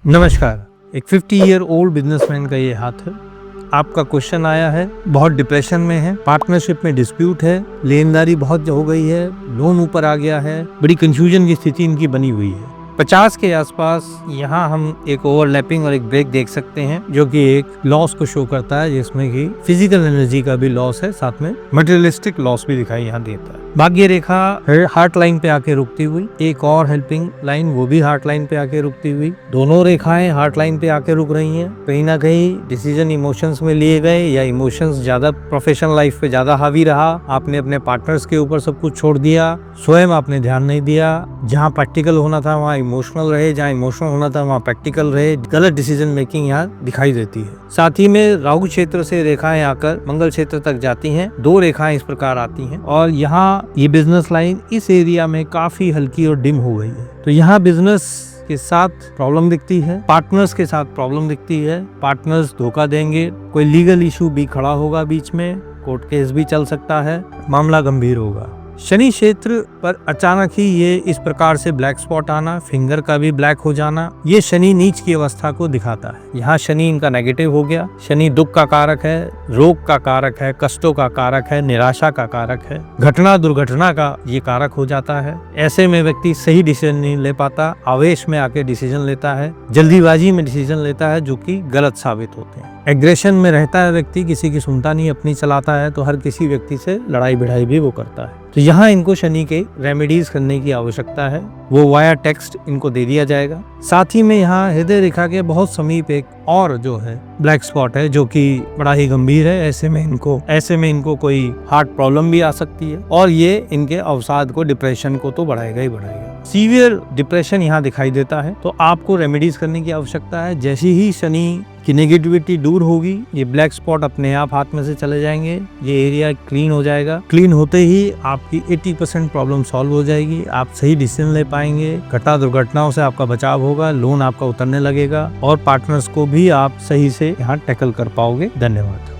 नमस्कार। एक 50 year old businessman का ये हाथ है। आपका क्वेश्चन आया है, बहुत डिप्रेशन में है, पार्टनरशिप में डिस्प्यूट है, लेनदारी बहुत हो गई है, लोन ऊपर आ गया है, बड़ी कंफ्यूजन की स्थिति इनकी बनी हुई है। 50 के आसपास यहाँ हम एक ओवरलैपिंग और एक ब्रेक देख सकते हैं, जो कि एक लॉस को शो करता है, जिसमें कि फिजिकल एनर्जी का भी लॉस है, साथ में मटेरियलिस्टिक लॉस भी दिखाई यहाँ देता है। भाग्य रेखा हार्ट लाइन पे आके रुकती हुई, एक और हेल्पिंग लाइन वो भी हार्ट लाइन पे आके रुकती हुई, दोनों रेखाएं हार्ट लाइन पे आके रुक रही हैं। कहीं ना कहीं डिसीजन इमोशंस में लिए गए, या इमोशंस ज्यादा प्रोफेशनल लाइफ पे ज्यादा हावी रहा, आपने अपने पार्टनर्स के ऊपर सब कुछ छोड़ दिया, स्वयं आपने ध्यान नहीं दिया, जहाँ प्रैक्टिकल होना था वहाँ इमोशनल रहे, जहाँ इमोशनल होना था वहाँ प्रैक्टिकल रहे। गलत डिसीजन मेकिंग यहाँ दिखाई देती है। साथ ही में राहु क्षेत्र से रेखाएं आकर मंगल क्षेत्र तक जाती हैं। 2 रेखाएं इस प्रकार आती हैं और यहाँ ये बिजनेस लाइन इस एरिया में काफी हल्की और डिम हो गई है। तो यहाँ बिजनेस के साथ प्रॉब्लम दिखती है, पार्टनर्स के साथ प्रॉब्लम दिखती है, पार्टनर्स धोखा देंगे, कोई लीगल इशू भी खड़ा होगा बीच में, कोर्ट केस भी चल सकता है, मामला गंभीर होगा। शनि क्षेत्र पर अचानक ही ये इस प्रकार से ब्लैक स्पॉट आना, फिंगर का भी ब्लैक हो जाना, ये शनि नीच की अवस्था को दिखाता है। यहाँ शनि इनका नेगेटिव हो गया। शनि दुख का कारक है, रोग का कारक है, कष्टों का कारक है, निराशा का कारक है, घटना दुर्घटना का ये कारक हो जाता है। ऐसे में व्यक्ति सही डिसीजन नहीं ले पाता, आवेश में आके डिसीजन लेता है, जल्दीबाजी में डिसीजन लेता है, जो कि गलत साबित होते हैं। एग्रेशन में रहता है व्यक्ति, किसी की सुनता नहीं, अपनी चलाता है, तो हर किसी व्यक्ति से लड़ाई भिड़ाई भी वो करता है। तो यहाँ इनको शनि के रेमेडीज करने की आवश्यकता है, वो वाया टेक्स्ट इनको दे दिया जाएगा। साथ ही में यहाँ हृदय रेखा के बहुत समीप एक और जो है ब्लैक स्पॉट है, जो कि बड़ा ही गंभीर है। ऐसे में इनको कोई हार्ट प्रॉब्लम भी आ सकती है, और ये इनके अवसाद को, डिप्रेशन को तो बढ़ाएगा ही बढ़ाएगा। सीवियर डिप्रेशन यहाँ दिखाई देता है, तो आपको रेमेडीज करने की आवश्यकता है। जैसे ही शनि की नेगेटिविटी दूर होगी, ये ब्लैक स्पॉट अपने आप हाथ में से चले जाएंगे, ये एरिया क्लीन हो जाएगा। क्लीन होते ही आपकी 80% प्रॉब्लम सॉल्व हो जाएगी, आप सही डिसीजन ले पाएंगे, घटना दुर्घटनाओं से आपका बचाव होगा, लोन आपका उतरने लगेगा, और पार्टनर्स को भी आप सही से यहाँ टैकल कर पाओगे। धन्यवाद।